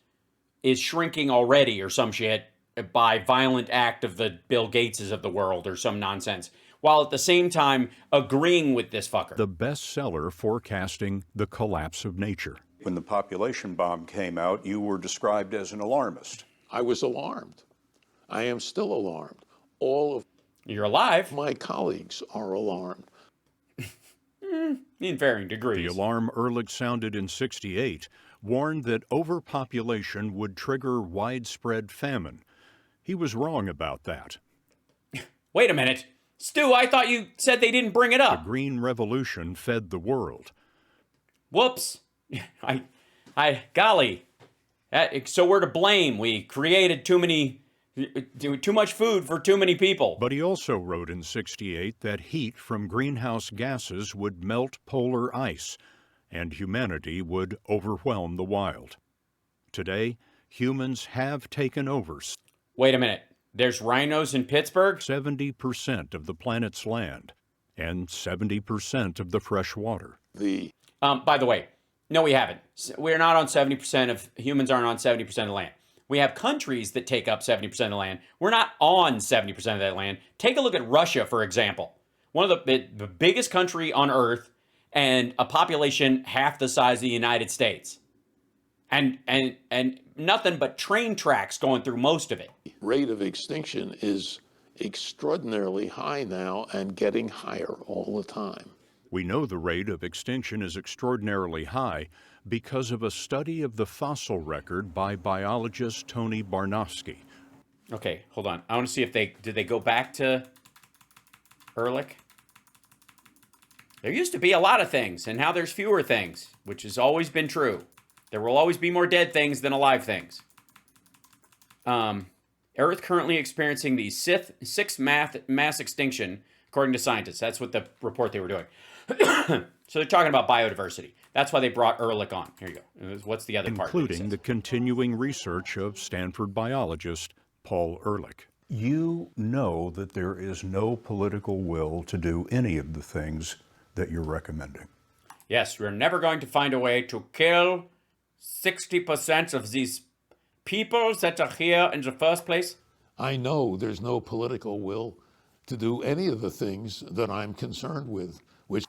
shrinking already or some shit by violent act of the Bill Gateses of the world or some nonsense, while at the same time agreeing with this fucker. The bestseller forecasting the collapse of nature. When the population bomb came out, you were described as an alarmist. I was alarmed. I am still alarmed. All of You're alive. my colleagues are alarmed. In varying degrees. The alarm Ehrlich sounded in '68 warned that overpopulation would trigger widespread famine. He was wrong about that. Wait a minute. Stu, I thought you said they didn't bring it The up. Green Revolution fed the world. Whoops. Golly. So we're to blame. We created too much food for too many people. But he also wrote in 68 that heat from greenhouse gases would melt polar ice, and humanity would overwhelm the wild. Today, humans have taken over Wait a minute. There's rhinos in Pittsburgh? 70% of the planet's land and 70% of the fresh water. By the way, no, we haven't. We're not on 70% of humans aren't on 70% of the land. We have countries that take up 70% of the land. We're not on 70% of that land. Take a look at Russia, for example. One of the biggest country on earth and a population half the size of the United States. And nothing but train tracks going through most of it. Rate of extinction is extraordinarily high now and getting higher all the time. We know the rate of extinction is extraordinarily high because of a study of the fossil record by biologist Tony Barnofsky. Okay, hold on. I want to see if did they go back to Ehrlich? There used to be a lot of things, and now there's fewer things, which has always been true. There will always be more dead things than alive things. Earth currently experiencing the sixth mass extinction, according to scientists. That's what the report they were doing. So they're talking about biodiversity. That's why they brought Ehrlich on. Here you go. What's the other part? Including the continuing research of Stanford biologist Paul Ehrlich. You know that there is no political will to do any of the things that you're recommending. Yes, we're never going to find a way to kill 60% of these people that are here in the first place. I know there's no political will to do any of the things that I'm concerned with, which...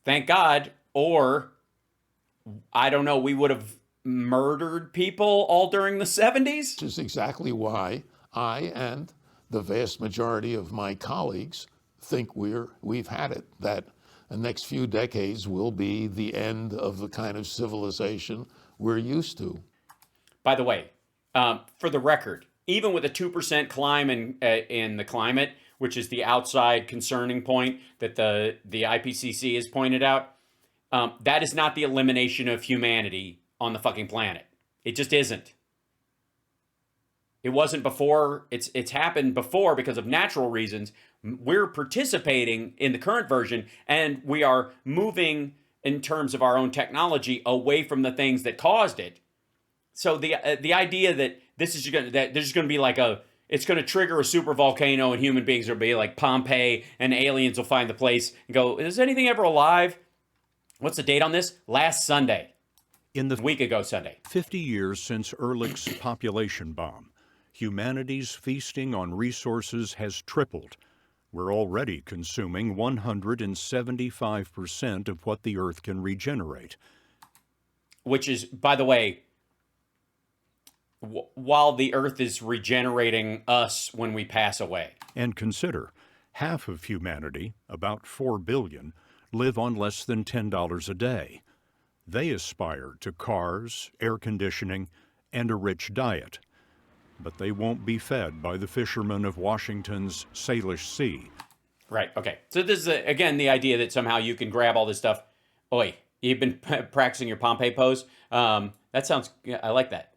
Thank God, or, I don't know, we would have murdered people all during the 70s? Which is exactly why I and the vast majority of my colleagues think we've had it, that the next few decades will be the end of the kind of civilization we're used to. By the way, for the record, even with a 2% climb in the climate, which is the outside concerning point that the IPCC has pointed out, that is not the elimination of humanity on the fucking planet. It just isn't. It wasn't before. It's happened before because of natural reasons. We're participating in the current version, and we are moving in terms of our own technology away from the things that caused it. So the idea that there's going to be like it's going to trigger a super volcano and human beings will be like Pompeii and aliens will find the place and go, is anything ever alive? What's the date on this? Last Sunday. In the week ago Sunday. 50 years since Ehrlich's population bomb, humanity's feasting on resources has tripled. We're already consuming 175% of what the Earth can regenerate. Which is, by the way, while the Earth is regenerating us when we pass away. And consider, half of humanity, about 4 billion, live on less than $10 a day. They aspire to cars, air conditioning, and a rich diet. But they won't be fed by the fishermen of Washington's Salish Sea. Right, okay. So this is, again, the idea that somehow you can grab all this stuff. Oi, you've been practicing your Pompeii pose? That sounds, I like that.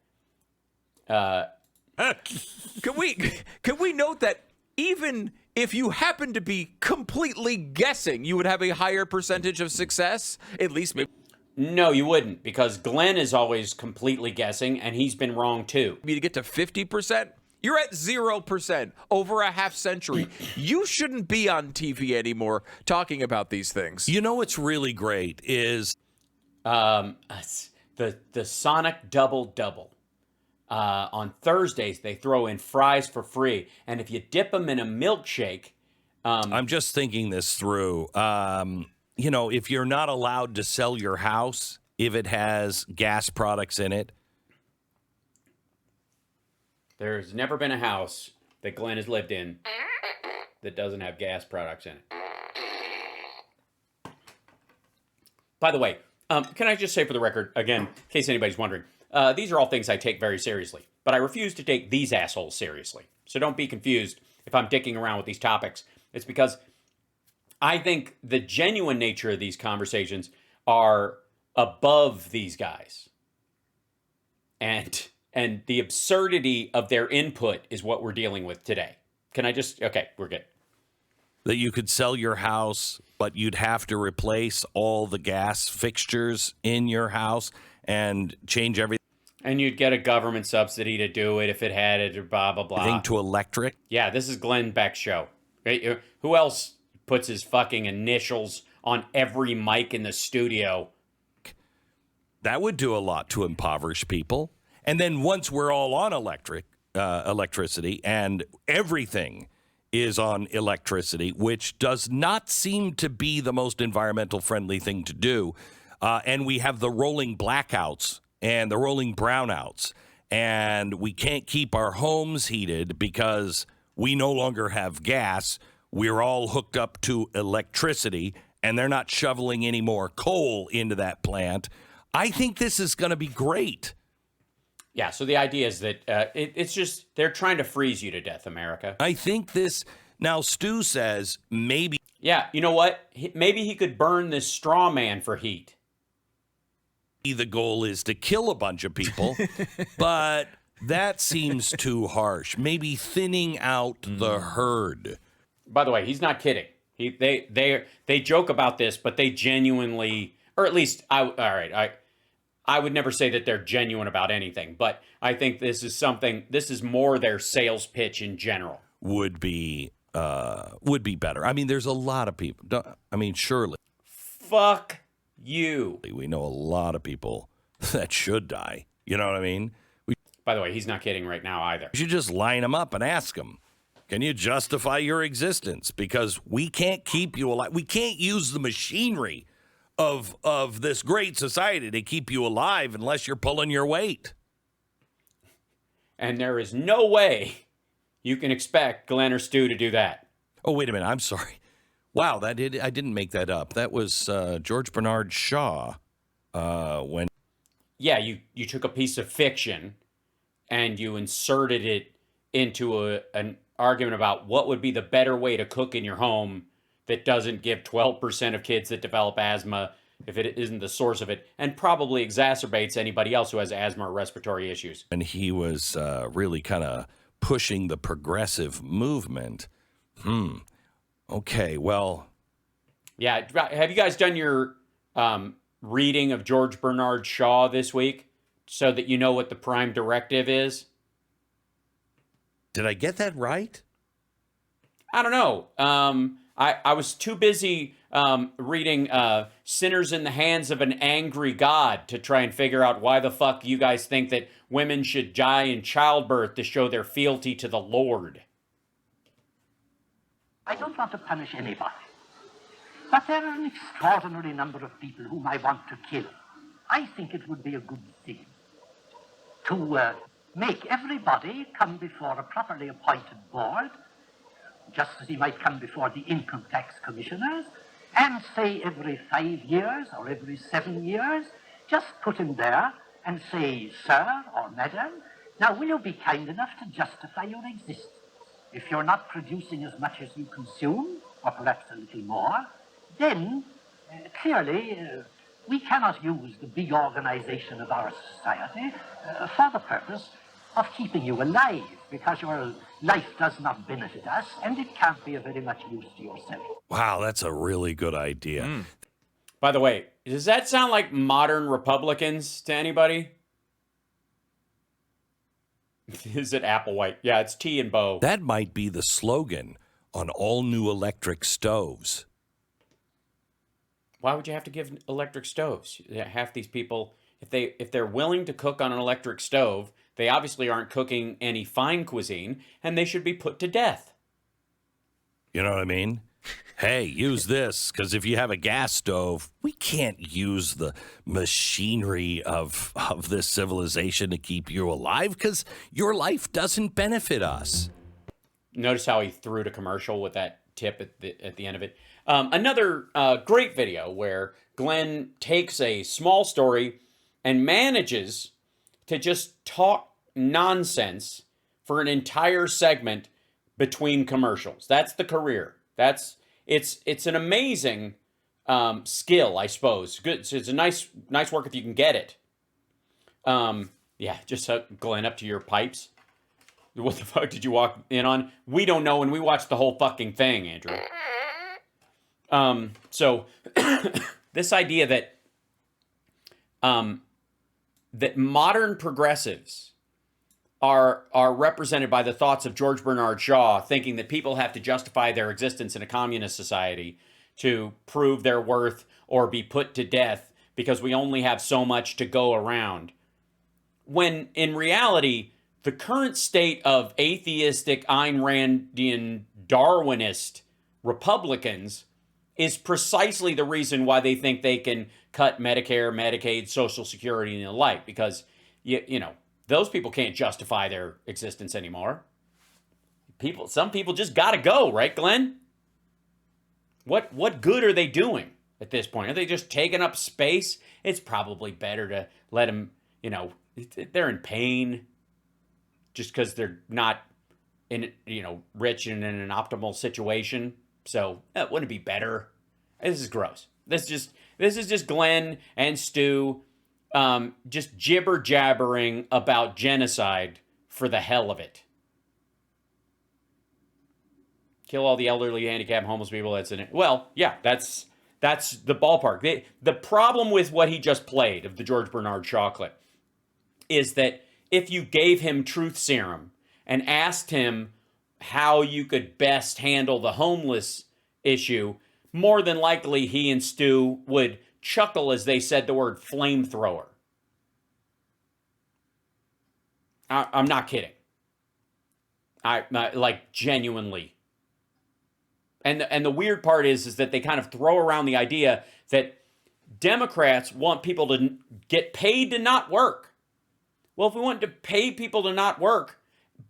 Can we note that even if you happen to be completely guessing, you would have a higher percentage of success? At least maybe. No, you wouldn't, because Glenn is always completely guessing, and he's been wrong too. To get to 50%, you're at 0% over a half century. You shouldn't be on TV anymore talking about these things. You know what's really great is the Sonic Double-Double. On Thursdays, they throw in fries for free, and if you dip them in a milkshake... I'm just thinking this through. You know, if you're not allowed to sell your house, if it has gas products in it. There's never been a house that Glenn has lived in that doesn't have gas products in it. By the way, can I just say for the record, again, in case anybody's wondering, these are all things I take very seriously, but I refuse to take these assholes seriously. So don't be confused if I'm dicking around with these topics. It's because I think the genuine nature of these conversations are above these guys. And and the absurdity of their input is what we're dealing with today. Can I just, okay, we're good. That you could sell your house, but you'd have to replace all the gas fixtures in your house and change everything And you'd get a government subsidy to do it if it had it, or blah, blah, blah. to electric. Yeah, this is Glenn Beck's show. Right? Who else puts his fucking initials on every mic in the studio? That would do a lot to impoverish people. And then once we're all on electricity, and everything is on electricity, which does not seem to be the most environmental friendly thing to do, and we have the rolling blackouts and the rolling brownouts, and we can't keep our homes heated because we no longer have gas. We're all hooked up to electricity, and they're not shoveling any more coal into that plant. I think this is going to be great. Yeah, so the idea is that it's just, they're trying to freeze you to death, America. I think this, now Stu says maybe. Yeah, you know what? Maybe he could burn this straw man for heat. The goal is to kill a bunch of people, but that seems too harsh. Maybe thinning out the herd. By the way, he's not kidding. They joke about this, but they genuinely, or at least I would never say that they're genuine about anything, but I think this is more their sales pitch in general. Would be better. I mean, there's a lot of people. Surely. Fuck you. We know a lot of people that should die. You know what I mean? By the way, he's not kidding right now either. We should just line them up and ask them, can you justify your existence? Because we can't keep you alive. We can't use the machinery of this great society to keep you alive unless you're pulling your weight. And there is no way you can expect Glenn or Stu to do that. Oh, wait a minute. I'm sorry. Wow, I didn't make that up. That was George Bernard Shaw. When you took a piece of fiction and you inserted it into an argument about what would be the better way to cook in your home that doesn't give 12% of kids that develop asthma if it isn't the source of it, and probably exacerbates anybody else who has asthma or respiratory issues. And he was really kind of pushing the progressive movement. Okay, well. Yeah, have you guys done your reading of George Bernard Shaw this week so that you know what the prime directive is? Did I get that right? I don't know. I was too busy reading Sinners in the Hands of an Angry God to try and figure out why the fuck you guys think that women should die in childbirth to show their fealty to the Lord. I don't want to punish anybody, but there are an extraordinary number of people whom I want to kill. I think it would be a good thing to make everybody come before a properly appointed board, just as he might come before the income tax commissioners, and say every 5 years or every 7 years, just put him there and say, sir or madam, now will you be kind enough to justify your existence? If you're not producing as much as you consume, or perhaps a little more, then clearly we cannot use the big organization of our society for the purpose of keeping you alive, because your life does not benefit us, and it can't be of very much use to yourself. Wow, that's a really good idea. By the way, does that sound like modern Republicans to anybody? Is it Applewhite? Yeah, it's T and Bo. That might be the slogan on all new electric stoves. Why would you have to give electric stoves? Half these people, if they're willing to cook on an electric stove, they obviously aren't cooking any fine cuisine, and they should be put to death. You know what I mean? Hey, use this, because if you have a gas stove, we can't use the machinery of this civilization to keep you alive, because your life doesn't benefit us. Notice how he threw to commercial with that tip at the end of it. Another great video where Glenn takes a small story and manages to just talk nonsense for an entire segment between commercials. That's the career. It's an amazing skill, I suppose. Good. So it's a nice work if you can get it. Yeah, just Glenn, up to your pipes. What the fuck did you walk in on? We don't know, and we watched the whole fucking thing, Andrew. So this idea that that modern progressives are represented by the thoughts of George Bernard Shaw, thinking that people have to justify their existence in a communist society to prove their worth or be put to death because we only have so much to go around. When in reality, the current state of atheistic, Ayn Randian, Darwinist Republicans is precisely the reason why they think they can cut Medicare, Medicaid, Social Security, and the like, because, you know, those people can't justify their existence anymore. Some people just got to go, right, Glenn? What good are they doing at this point? Are they just taking up space? It's probably better to let them, you know, they're in pain just because they're not in, you know, rich and in an optimal situation. So wouldn't it be better? This is gross. This is just Glenn and Stu just jibber jabbering about genocide for the hell of it. Kill all the elderly, handicapped, homeless people. That's in it. Well, yeah, that's the ballpark. The problem with what he just played of the George Bernard Shaw clip is that if you gave him truth serum and asked him how you could best handle the homeless issue, more than likely he and Stu would chuckle as they said the word flamethrower. I'm not kidding. I like genuinely. And the weird part is that they kind of throw around the idea that Democrats want people to get paid to not work. Well, if we want to pay people to not work,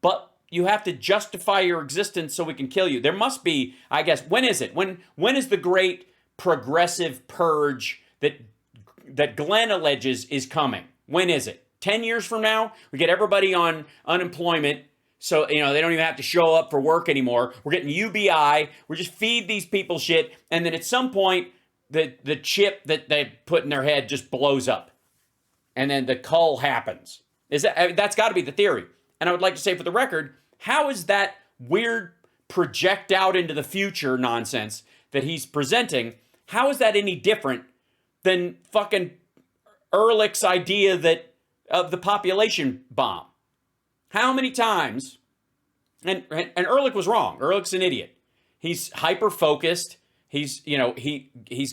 but you have to justify your existence so we can kill you. There must be, I guess, when is it? When is the great progressive purge that Glenn alleges is coming? When is it? 10 years from now? We get everybody on unemployment, so, you know, they don't even have to show up for work anymore. We're getting UBI. We just feed these people shit, and then at some point, the chip that they put in their head just blows up. And then the cull happens. That's got to be the theory. And I would like to say for the record, how is that weird project out into the future nonsense that he's presenting, how is that any different than fucking Ehrlich's idea of the population bomb? How many times, and Ehrlich was wrong. Ehrlich's an idiot. He's hyper-focused. He's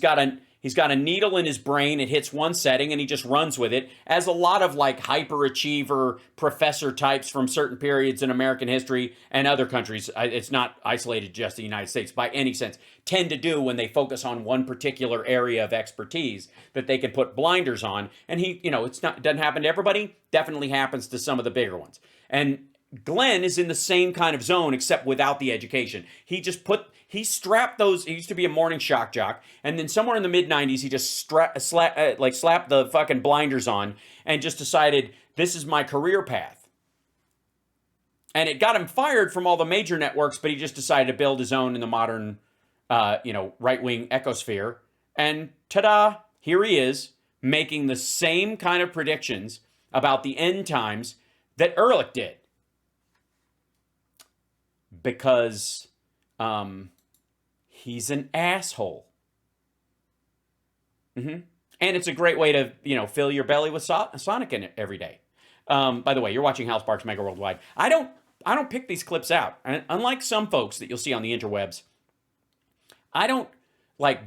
got a needle in his brain. It hits one setting and he just runs with it, as a lot of like hyperachiever professor types from certain periods in American history and other countries, it's not isolated just the United States by any sense, tend to do when they focus on one particular area of expertise that they can put blinders on. And it doesn't happen to everybody, definitely happens to some of the bigger ones. And Glenn is in the same kind of zone, except without the education. He strapped those. He used to be a morning shock jock, and then somewhere in the mid-90s, he just slapped the fucking blinders on and just decided, this is my career path. And it got him fired from all the major networks, but he just decided to build his own in the modern, right-wing ecosphere. And ta-da, here he is, making the same kind of predictions about the end times that Ehrlich did. Because he's an asshole. And it's a great way to, fill your belly with Sonic in it every day. By the way, you're watching Hal Sparks Mega Worldwide. I don't pick these clips out. Unlike some folks that you'll see on the interwebs, I don't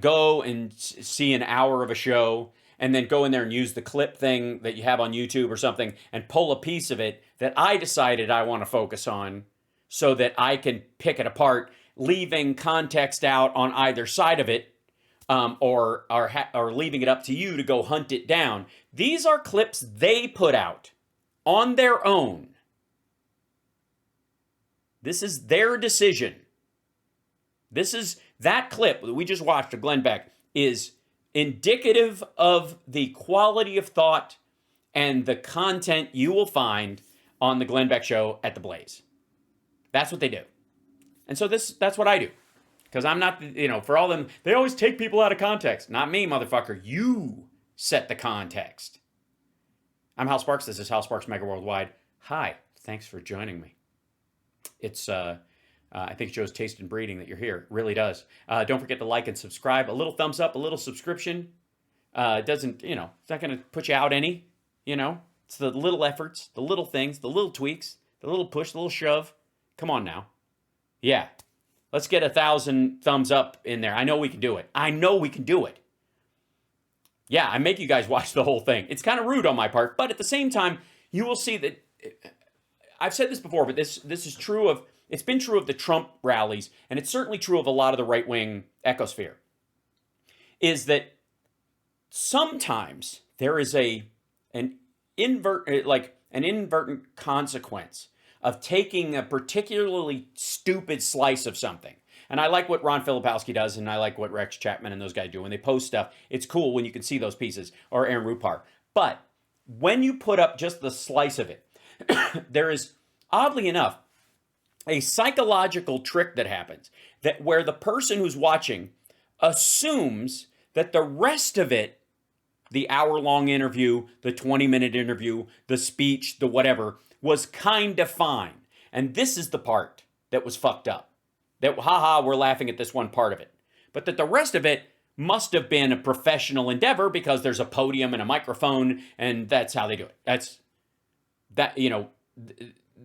go and see an hour of a show and then go in there and use the clip thing that you have on YouTube or something and pull a piece of it that I decided I want to focus on, so that I can pick it apart, leaving context out on either side of it, or leaving it up to you to go hunt it down. These are clips they put out on their own. This is their decision. That clip that we just watched of Glenn Beck is indicative of the quality of thought and the content you will find on the Glenn Beck Show at the Blaze. That's what they do. And so that's what I do. Because I'm not, for all them, they always take people out of context. Not me, motherfucker. You set the context. I'm Hal Sparks. This is Hal Sparks Mega Worldwide. Hi, thanks for joining me. It's, I think it shows taste and breeding that you're here. It really does. Don't forget to like and subscribe. A little thumbs up, a little subscription. It doesn't, it's not going to put you out any, It's the little efforts, the little things, the little tweaks, the little push, the little shove. Come on now. Yeah. Let's get 1,000 thumbs up in there. I know we can do it. Yeah, I make you guys watch the whole thing. It's kind of rude on my part, but at the same time, you will see that I've said this before, but this is true of, it's been true of the Trump rallies, and it's certainly true of a lot of the right-wing ecosphere, is that sometimes there is an inadvertent consequence of taking a particularly stupid slice of something. And I like what Ron Filipowski does, and I like what Rex Chapman and those guys do. When they post stuff, it's cool when you can see those pieces, or Aaron Rupar. But when you put up just the slice of it, there is, oddly enough, a psychological trick that happens, that where the person who's watching assumes that the rest of it, the hour-long interview, the 20-minute interview, the speech, the whatever, was kind of fine. And this is the part that was fucked up. That, haha, we're laughing at this one part of it. But that the rest of it must have been a professional endeavor because there's a podium and a microphone, and that's how they do it.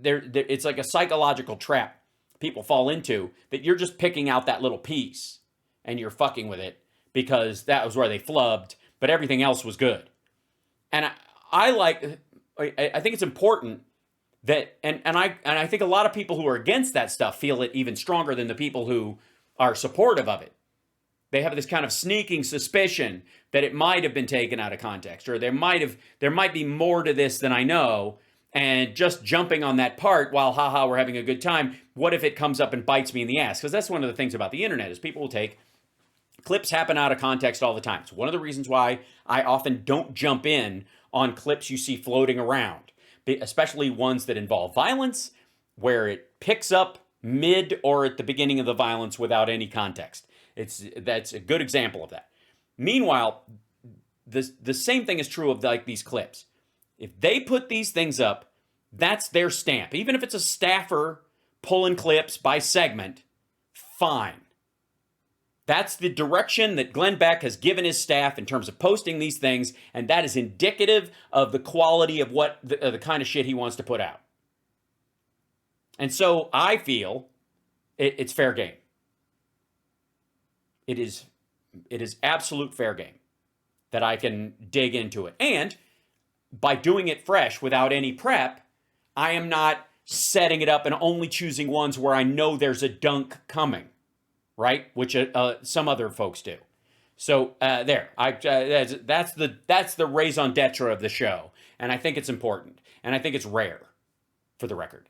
It's like a psychological trap people fall into, that you're just picking out that little piece and you're fucking with it because that was where they flubbed, but everything else was good. And I think it's important that, and I think a lot of people who are against that stuff feel it even stronger than the people who are supportive of it. They have this kind of sneaking suspicion that it might have been taken out of context, or there might be more to this than I know, and just jumping on that part while, haha, we're having a good time. What if it comes up and bites me in the ass? Because that's one of the things about the internet, is people will take clips, happen out of context all the time. It's one of the reasons why I often don't jump in on clips you see floating around, especially ones that involve violence, where it picks up mid or at the beginning of the violence without any context. That's a good example of that. Meanwhile, the same thing is true of these clips. If they put these things up, that's their stamp. Even if it's a staffer pulling clips by segment, fine. That's the direction that Glenn Beck has given his staff in terms of posting these things, and that is indicative of the quality of what the kind of shit he wants to put out. And so I feel it's fair game. It is absolute fair game that I can dig into it. And by doing it fresh without any prep, I am not setting it up and only choosing ones where I know there's a dunk coming, right? Which some other folks do. So that's the raison d'etre of the show, and I think it's important, and I think it's rare, for the record.